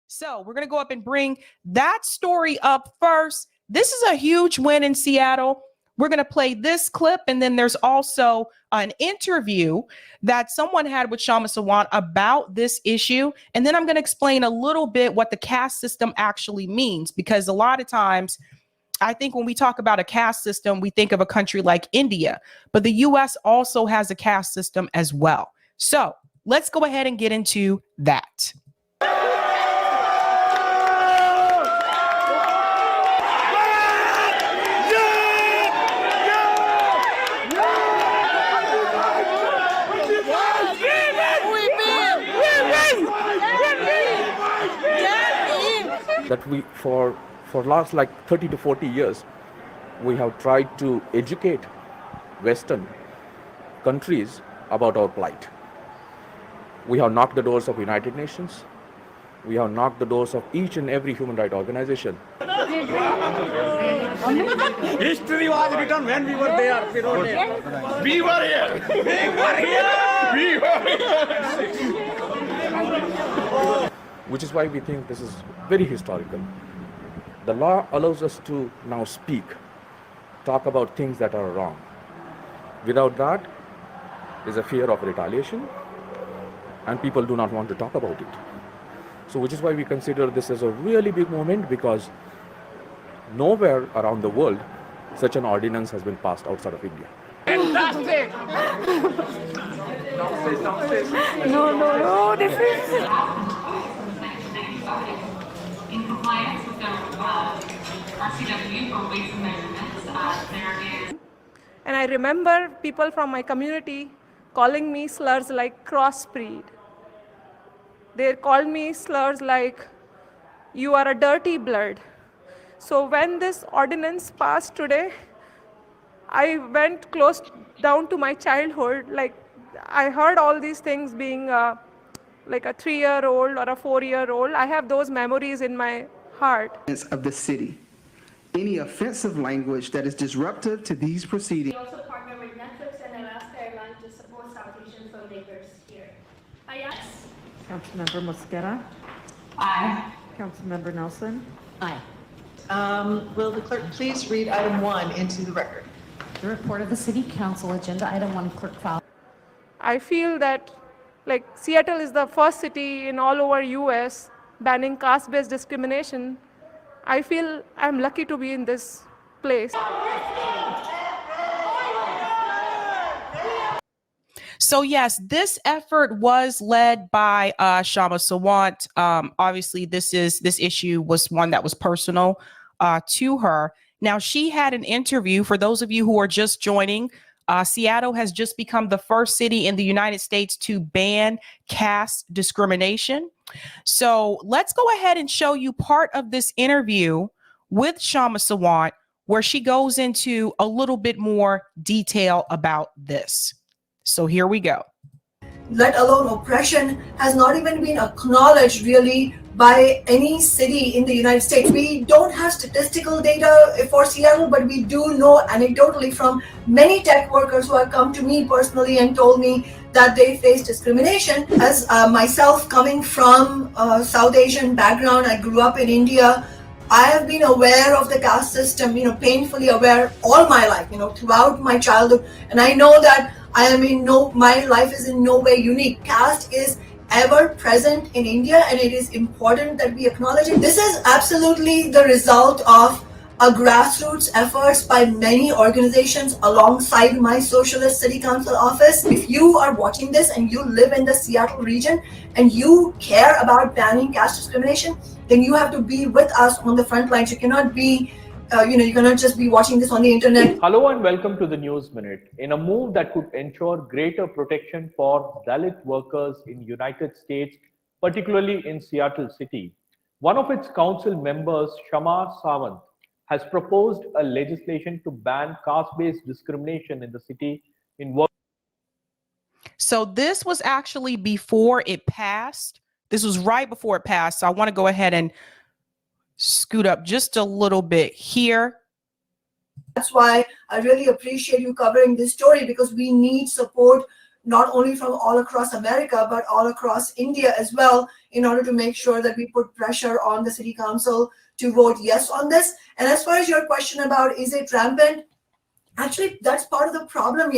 So we're going to go up and bring that story up first. This is a huge win in Seattle. We're going to play this clip, and then there's also an interview that someone had with Kshama Sawant about this issue. And then I'm going to explain a little bit what the caste system actually means, because a lot of times I think when we talk about a caste system, we think of a country like India, but the US also has a caste system as well. So let's go ahead and get into that. That we for last like 30 to 40 years we have tried to educate Western countries about our plight. We have knocked the doors of United Nations. We have knocked the doors of each and every human rights organization. History was written when we were there. We were here. We were here. We were here. Which is why we think this is very historical. The law allows us to now speak, talk about things that are wrong. Without that, there's a fear of retaliation, and people do not want to talk about it. So which is why we consider this as a really big moment, because nowhere around the world such an ordinance has been passed outside of India. Fantastic! No, this is... In compliance with the RCW for weights and measurements, there is... And I remember people from my community calling me slurs like crossbreed. They called me slurs like, you are a dirty blood. So when this ordinance passed today, I went close down to my childhood. Like, I heard all these things being like a 3-year-old or a 4-year-old. I have those memories in my heart. Of the city. Any offensive language that is disruptive to these proceedings. We also partner with Netflix and Alaska Airlines to support South Asian filmmakers here. Yes. Councilmember Mosqueda. Aye. Councilmember Nelson. Aye. Will the clerk please read item 1 into the record? The report of the City Council, agenda item 1, clerk file. I feel that like Seattle is the first city in all over US banning caste-based discrimination. I feel I'm lucky to be in this place. So yes, this effort was led by Kshama Sawant. Obviously, this issue was one that was personal to her. Now, she had an interview. For those of you who are just joining, Seattle has just become the first city in the United States to ban caste discrimination. So let's go ahead and show you part of this interview with Kshama Sawant, where she goes into a little bit more detail about this. So here we go. Let alone oppression has not even been acknowledged really by any city in the United States. We don't have statistical data for Seattle, but we do know anecdotally from many tech workers who have come to me personally and told me that they face discrimination. As myself coming from a South Asian background, I grew up in India. I have been aware of the caste system, painfully aware all my life, throughout my childhood. And I know that my life is in no way unique. Caste is ever present in India, and it is important that we acknowledge it. This is absolutely the result of a grassroots efforts by many organizations alongside my Socialist City Council office. If you are watching this and you live in the Seattle region and you care about banning caste discrimination, then you have to be with us on the front lines. You cannot be you cannot just be watching this on the internet. Hello and welcome to the News Minute. In a move that could ensure greater protection for Dalit workers in United States, particularly in Seattle City, one of its council members, Kshama Sawant, has proposed a legislation to ban caste-based discrimination in the city in work. So this was actually before it passed. This was right before it passed. So I want to go ahead and scoot up just a little bit here. That's why I really appreciate you covering this story, because we need support not only from all across America, but all across India as well, in order to make sure that we put pressure on the city council to vote yes on this. And as far as your question about is it rampant, actually, that's part of the problem,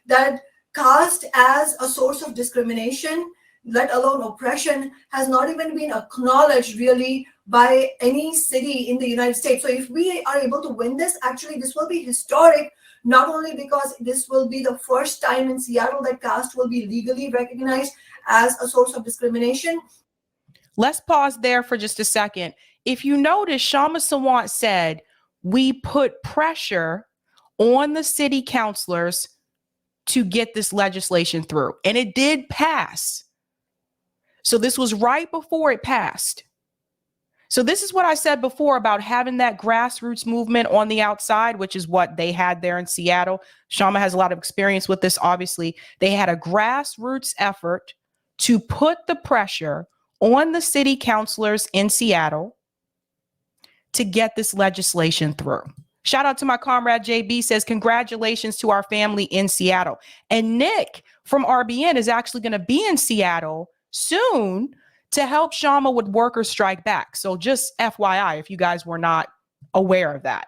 that caste as a source of discrimination, let alone oppression, has not even been acknowledged really by any city in the United States. So if we are able to win this, actually, this will be historic, not only because this will be the first time in Seattle that caste will be legally recognized as a source of discrimination. Let's pause there for just a second. If you notice, Kshama Sawant said, we put pressure on the city councilors to get this legislation through. And it did pass. So this was right before it passed. So this is what I said before about having that grassroots movement on the outside, which is what they had there in Seattle. Kshama has a lot of experience with this, obviously. They had a grassroots effort to put the pressure on the city councilors in Seattle to get this legislation through. Shout out to my comrade JB, says, congratulations to our family in Seattle. And Nick from RBN is actually going to be in Seattle soon to help Kshama with workers strike back. So just FYI, if you guys were not aware of that.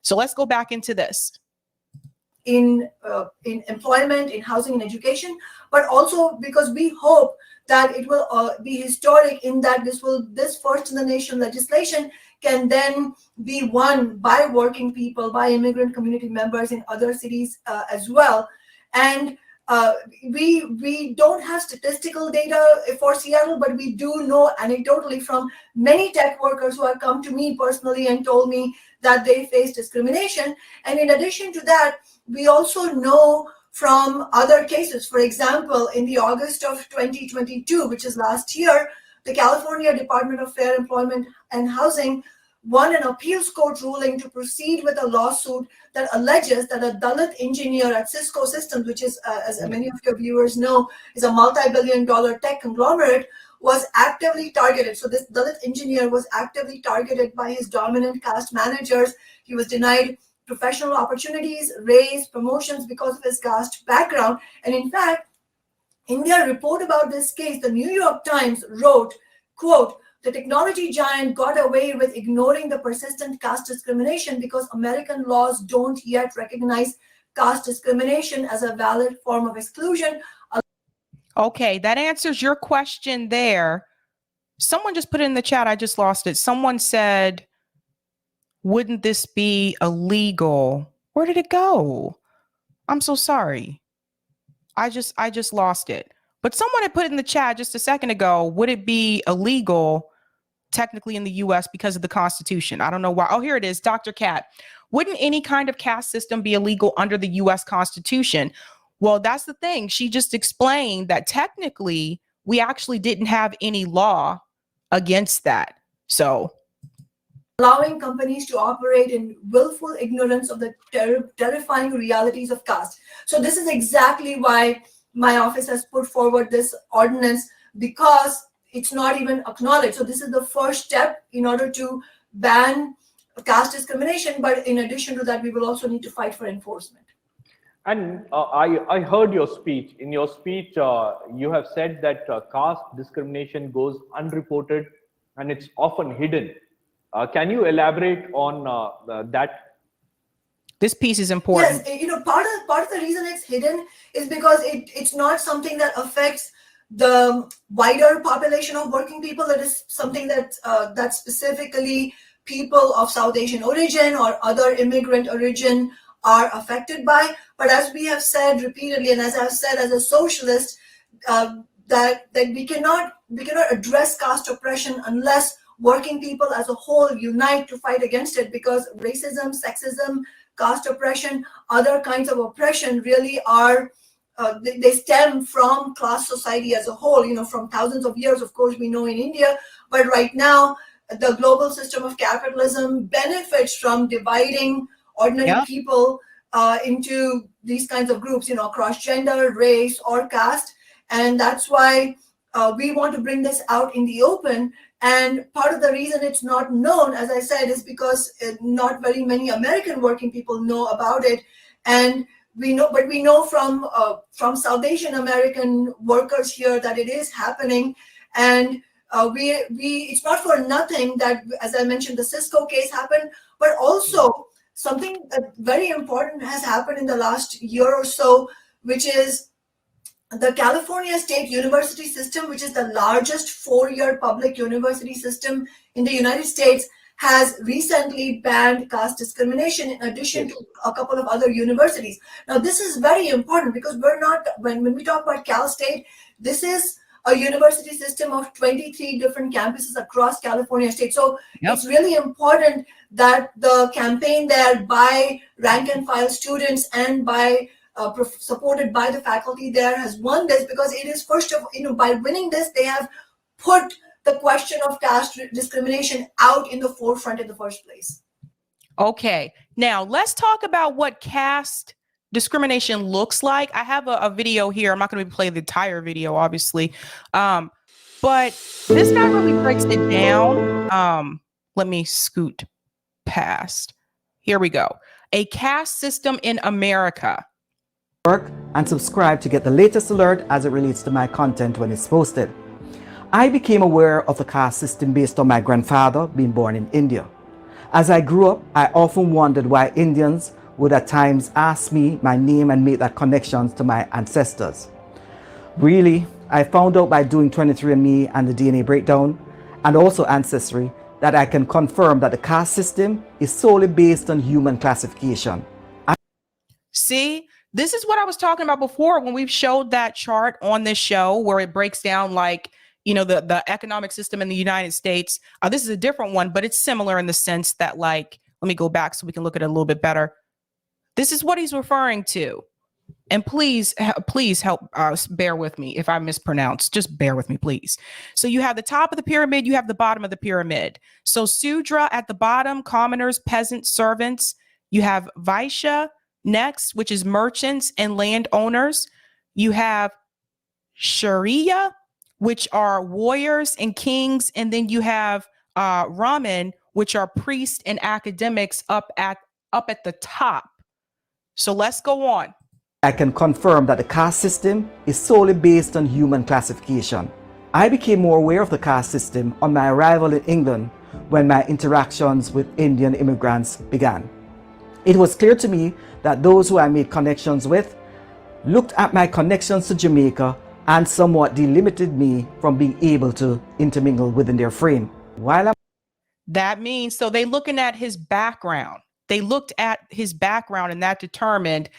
So let's go back into this. In employment, in housing and education, but also because we hope that it will be historic in that this first in the nation legislation can then be won by working people, by immigrant community members in other cities as well. And we don't have statistical data for Seattle, but we do know anecdotally from many tech workers who have come to me personally and told me that they face discrimination. And in addition to that, we also know from other cases. For example, in the August of 2022, which is last year, the California Department of Fair Employment and Housing won an appeals court ruling to proceed with a lawsuit that alleges that a Dalit engineer at Cisco Systems, which is, as many of your viewers know, is a multi-billion-dollar tech conglomerate, was actively targeted. So this Dalit engineer was actively targeted by his dominant caste managers. He was denied professional opportunities, raise, promotions because of his caste background. And in fact, in their report about this case, the New York Times wrote, quote, the technology giant got away with ignoring the persistent caste discrimination because American laws don't yet recognize caste discrimination as a valid form of exclusion. Okay, that answers your question there. Someone just put it in the chat. I just lost it. Someone said, wouldn't this be illegal? Where did it go? I'm so sorry. I just lost it. But someone had put it in the chat just a second ago. Would it be illegal technically in the US because of the Constitution? I don't know why. Oh, here it is. Dr. Cat. Wouldn't any kind of caste system be illegal under the US Constitution? Well, that's the thing. She just explained that technically we actually didn't have any law against that. So allowing companies to operate in willful ignorance of the terrifying realities of caste. So this is exactly why my office has put forward this ordinance, because it's not even acknowledged. So this is the first step in order to ban caste discrimination. But in addition to that, we will also need to fight for enforcement. And I heard your speech. In your speech, you have said that caste discrimination goes unreported and it's often hidden. Can you elaborate on that? This piece is important. Yes, part of the reason it's hidden is because it's not something that affects the wider population of working people. It is something that specifically people of South Asian origin or other immigrant origin are affected by. But as we have said repeatedly, and as I've said as a socialist, that we cannot address caste oppression unless working people as a whole unite to fight against it, because racism, sexism, caste oppression, other kinds of oppression really are, they stem from class society as a whole, from thousands of years, of course, we know in India, but right now, the global system of capitalism benefits from dividing ordinary people into these kinds of groups, across gender, race, or caste. And that's why we want to bring this out in the open. And part of the reason it's not known, as I said, is because not very many American working people know about it. And we know from South Asian American workers here that it is happening, and it's not for nothing that, as I mentioned, the Cisco case happened, but also something very important has happened in the last year or so, which is the California State University system, which is the largest four-year public university system in the United States, has recently banned caste discrimination in addition to a couple of other universities. Now, this is very important because when we talk about Cal State, this is a university system of 23 different campuses across California State. So it's really important that the campaign there by rank and file students and by supported by the faculty there has won this, because it is by winning this, they have put the question of caste discrimination out in the forefront in the first place. Okay, now let's talk about what caste discrimination looks like. I have a video here. I'm not going to play the entire video, obviously, but this guy really breaks it down. Let me scoot past. Here we go. A caste system in America. And subscribe to get the latest alert as it relates to my content when it's posted. I became aware of the caste system based on my grandfather being born in India. As I grew up, I often wondered why Indians would at times ask me my name and make that connections to my ancestors. Really, I found out by doing 23andMe and the DNA breakdown, and also Ancestry, that I can confirm that the caste system is solely based on human classification. See, this is what I was talking about before when we've showed that chart on this show where it breaks down like, the economic system in the United States. This is a different one, but it's similar in the sense that, like, let me go back so we can look at it a little bit better. This is what he's referring to. And please help bear with me if I mispronounce. Just bear with me, please. So you have the top of the pyramid, you have the bottom of the pyramid. So Sudra at the bottom, commoners, peasants, servants. You have Vaishya next, which is merchants and landowners. You have Kshatriya, which are warriors and kings. And then you have Raman, which are priests and academics up at the top. So let's go on. I can confirm that the caste system is solely based on human classification. I became more aware of the caste system on my arrival in England when my interactions with Indian immigrants began. It was clear to me that those who I made connections with looked at my connections to Jamaica and somewhat delimited me from being able to intermingle within their frame. That means, so they looking at his background. They looked at his background and that determined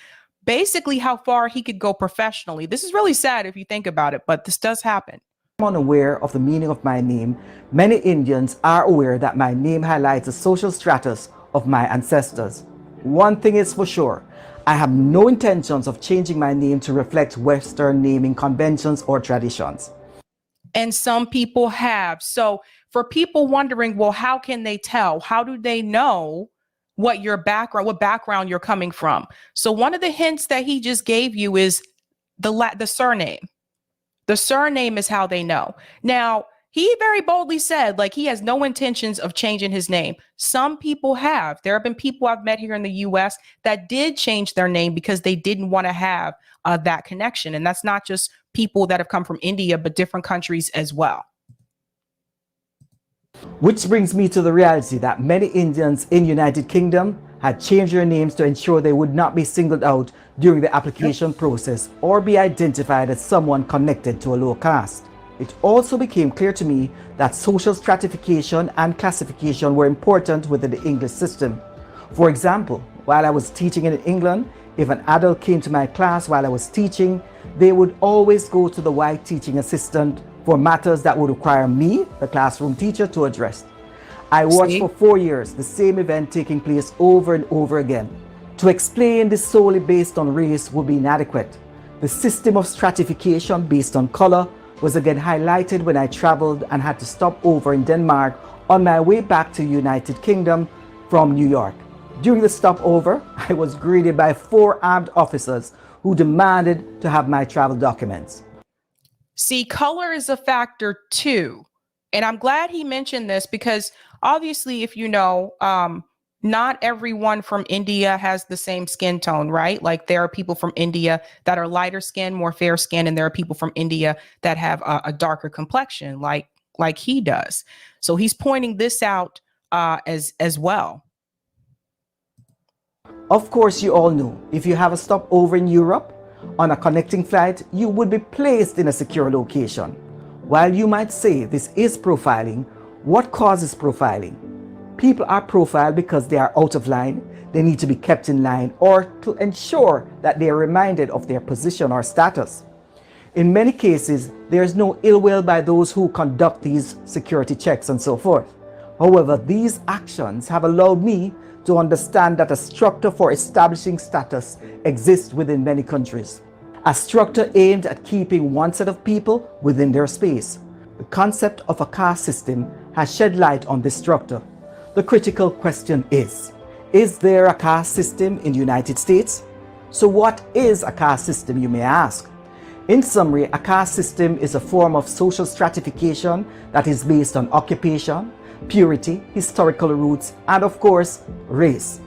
basically how far he could go professionally. This is really sad if you think about it, but this does happen. I'm unaware of the meaning of my name. Many Indians are aware that my name highlights the social status of my ancestors. One thing is for sure, I have no intentions of changing my name to reflect Western naming conventions or traditions. And some people have. So for people wondering, well, how can they tell? How do they know what background you're coming from? So one of the hints that he just gave you is the surname. The surname is how they know. Now, he very boldly said, like, he has no intentions of changing his name. Some people have. There have been people I've met here in the US that did change their name because they didn't want to have that connection. And that's not just people that have come from India, but different countries as well. Which brings me to the reality that many Indians in United Kingdom had changed their names to ensure they would not be singled out during the application process or be identified as someone connected to a low caste. It also became clear to me that social stratification and classification were important within the English system. For example, while I was teaching in England, if an adult came to my class while I was teaching, they would always go to the white teaching assistant for matters that would require me, the classroom teacher, to address. I watched for 4 years the same event taking place over and over again. To explain this solely based on race would be inadequate. The system of stratification based on color was again highlighted when I traveled and had to stop over in Denmark on my way back to United Kingdom from New York. During the stopover, I was greeted by 4 armed officers who demanded to have my travel documents. See, color is a factor too. And I'm glad he mentioned this because obviously, if you know, not everyone from India has the same skin tone, right? Like there are people from India that are lighter skin, more fair skin, and there are people from India that have a darker complexion, like he does. So he's pointing this out as well. Of course, you all know if you have a stopover in Europe on a connecting flight, you would be placed in a secure location. While you might say this is profiling, what causes profiling? People are profiled because they are out of line, they need to be kept in line, or to ensure that they are reminded of their position or status. In many cases, there is no ill will by those who conduct these security checks and so forth. However, these actions have allowed me to understand that a structure for establishing status exists within many countries. A structure aimed at keeping one set of people within their space. The concept of a caste system has shed light on this structure. The critical question is there a caste system in the United States? So what is a caste system, you may ask? In summary, a caste system is a form of social stratification that is based on occupation, purity, historical roots, and of course, race.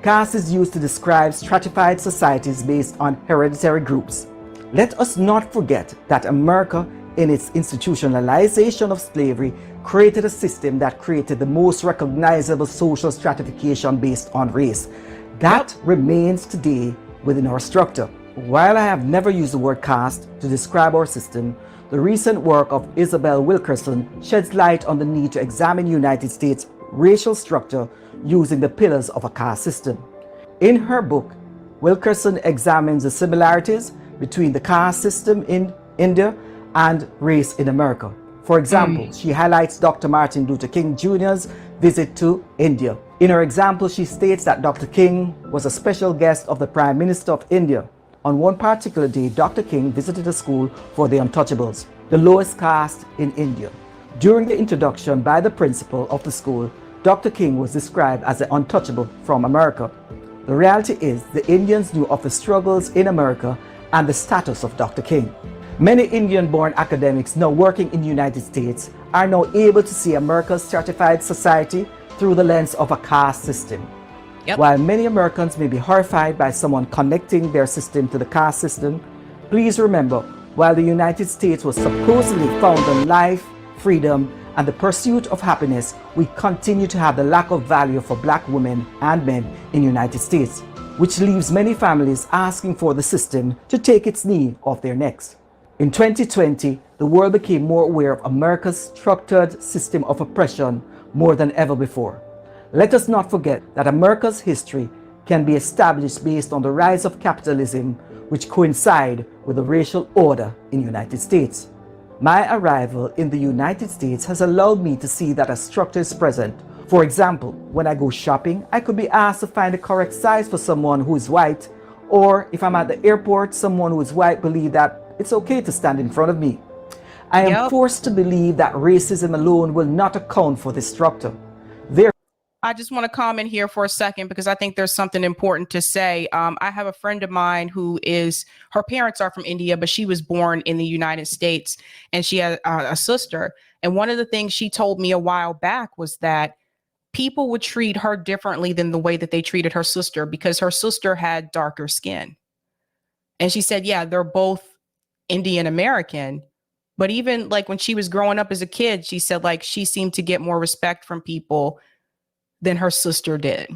Caste is used to describe stratified societies based on hereditary groups. Let us not forget that America, in its institutionalization of slavery, created a system that created the most recognizable social stratification based on race. That remains today within our structure. While I have never used the word caste to describe our system, the recent work of Isabel Wilkerson sheds light on the need to examine United States racial structure using the pillars of a caste system. In her book, Wilkerson examines the similarities between the caste system in India and race in America. For example, she highlights Dr. Martin Luther King Jr.'s visit to India. In her example, she states that Dr. King was a special guest of the Prime Minister of India. On one particular day, Dr. King visited a school for the untouchables, the lowest caste in India. During the introduction by the principal of the school, Dr. King was described as the untouchable from America. The reality is the Indians knew of the struggles in America and the status of Dr. King. Many Indian-born academics now working in the United States are now able to see America's stratified society through the lens of a caste system. Yep. While many Americans may be horrified by someone connecting their system to the caste system, please remember, while the United States was supposedly founded on life, freedom, and the pursuit of happiness, we continue to have the lack of value for Black women and men in the United States, which leaves many families asking for the system to take its knee off their necks. In 2020, the world became more aware of America's structured system of oppression more than ever before. Let us not forget that America's history can be established based on the rise of capitalism, which coincide with the racial order in the United States. My arrival in the United States has allowed me to see that a structure is present. For example, when I go shopping, I could be asked to find the correct size for someone who is white, or if I'm at the airport, someone who is white believes that it's okay to stand in front of me. I am forced to believe that racism alone will not account for this structure. I just want to comment here for a second because I think there's something important to say. I have a friend of mine her parents are from India, but she was born in the United States and she had a sister. And one of the things she told me a while back was that people would treat her differently than the way that they treated her sister because her sister had darker skin. And she said, yeah, they're both Indian American. But even like when she was growing up as a kid, she said like she seemed to get more respect from people than her sister did.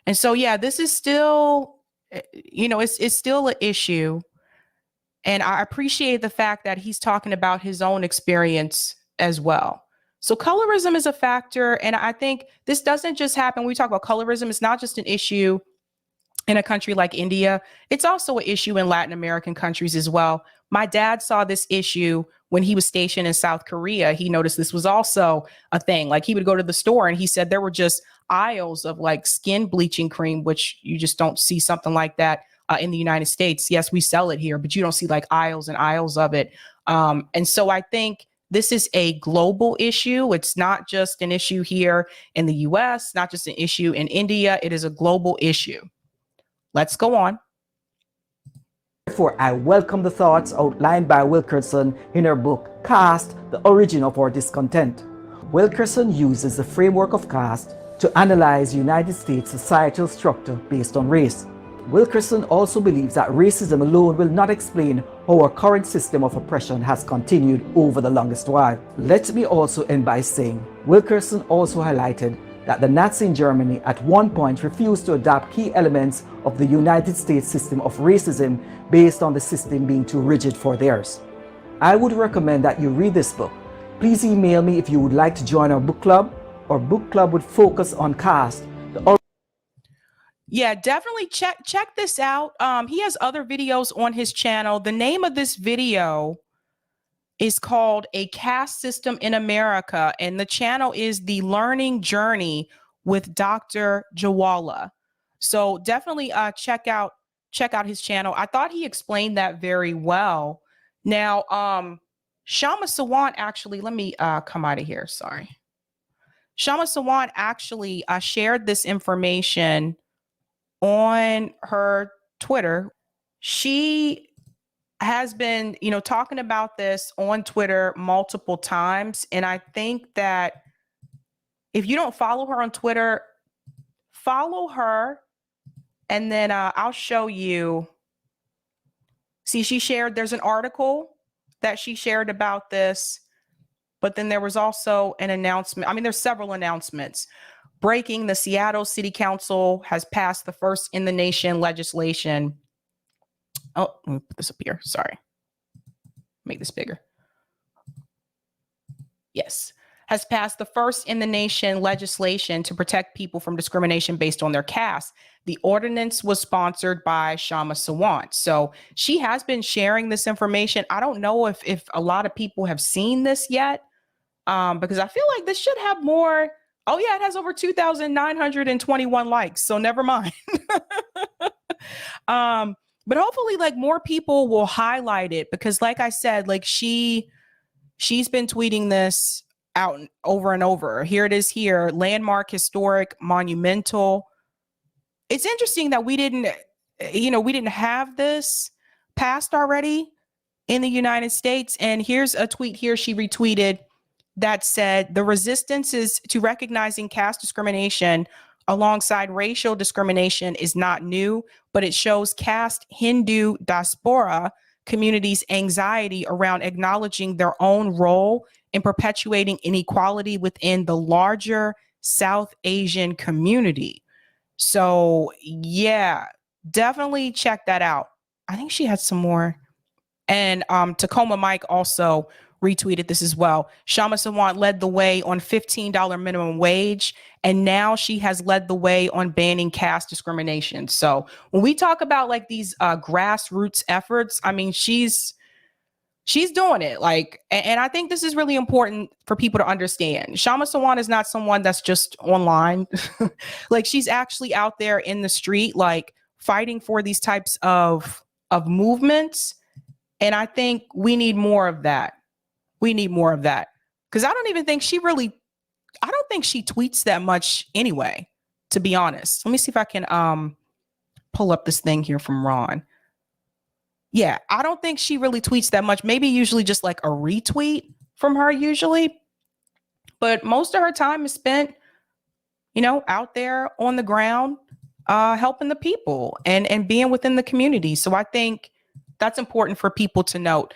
And so, yeah, this is still, it's still an issue. And I appreciate the fact that he's talking about his own experience as well. So colorism is a factor. And I think this doesn't just happen. When we talk about colorism, it's not just an issue in a country like India. It's also an issue in Latin American countries as well. My dad saw this issue when he was stationed in South Korea. He noticed this was also a thing. Like he would go to the store and he said there were just aisles of like skin bleaching cream, which you just don't see something like that in the United States. Yes, we sell it here, but you don't see like aisles and aisles of it. And so I think this is a global issue. It's not just an issue here in the US, not just an issue in India. It is a global issue. Let's go on. Therefore, I welcome the thoughts outlined by Wilkerson in her book, Caste, the Origin of Our Discontent. Wilkerson uses the framework of caste to analyze United States societal structure based on race. Wilkerson also believes that racism alone will not explain how our current system of oppression has continued over the longest while. Let me also end by saying, Wilkerson also highlighted that the Nazis in Germany at one point refused to adopt key elements of the United States system of racism based on the system being too rigid for theirs. I would recommend that you read this book. Please email me if you would like to join our book club. Our book club would focus on caste. Yeah, definitely check this out. He has other videos on his channel. The name of this video is called A Caste System in America, and the channel is The Learning Journey with Dr. Jawala. So definitely check out his channel. I thought he explained that very well. Now, Kshama Sawant actually, let me come out of here. Sorry. Kshama Sawant actually shared this information on her Twitter. She has been, talking about this on Twitter multiple times. And I think that if you don't follow her on Twitter, follow her. And then I'll show you. See, there's an article that she shared about this. But then there was also an announcement. I mean, there's several announcements. Breaking, the Seattle City Council has passed the first in the nation legislation. Oh, let me put this up here. Sorry. Make this bigger. Yes. Has passed the first in the nation legislation to protect people from discrimination based on their caste. The ordinance was sponsored by Kshama Sawant. So she has been sharing this information. I don't know if a lot of people have seen this yet, because I feel like this should have more. Oh, yeah, it has over 2,921 likes. So never mind. But hopefully, like, more people will highlight it, because like I said, like she's been tweeting this out over and over. Here it is here. Landmark, historic, monumental. It's interesting that we didn't have this passed already in the United States. And here's a tweet here she retweeted that said, the resistance is to recognizing caste discrimination alongside racial discrimination is not new, but it shows caste Hindu diaspora communities' anxiety around acknowledging their own role in perpetuating inequality within the larger South Asian community. So yeah, definitely check that out. I think she had some more. And Tacoma Mike also retweeted this as well. Kshama Sawant led the way on $15 minimum wage, and now she has led the way on banning caste discrimination. So when we talk about like these grassroots efforts, I mean, she's doing it. Like, and I think this is really important for people to understand. Kshama Sawant is not someone that's just online. Like, she's actually out there in the street, like fighting for these types of movements. And I think we need more of that. We need more of that, because I don't think she tweets that much anyway, to be honest. Let me see if I can pull up this thing here from Ron. Yeah, I don't think she really tweets that much. Maybe usually just like a retweet from her usually. But most of her time is spent, out there on the ground, helping the people and being within the community. So I think that's important for people to note.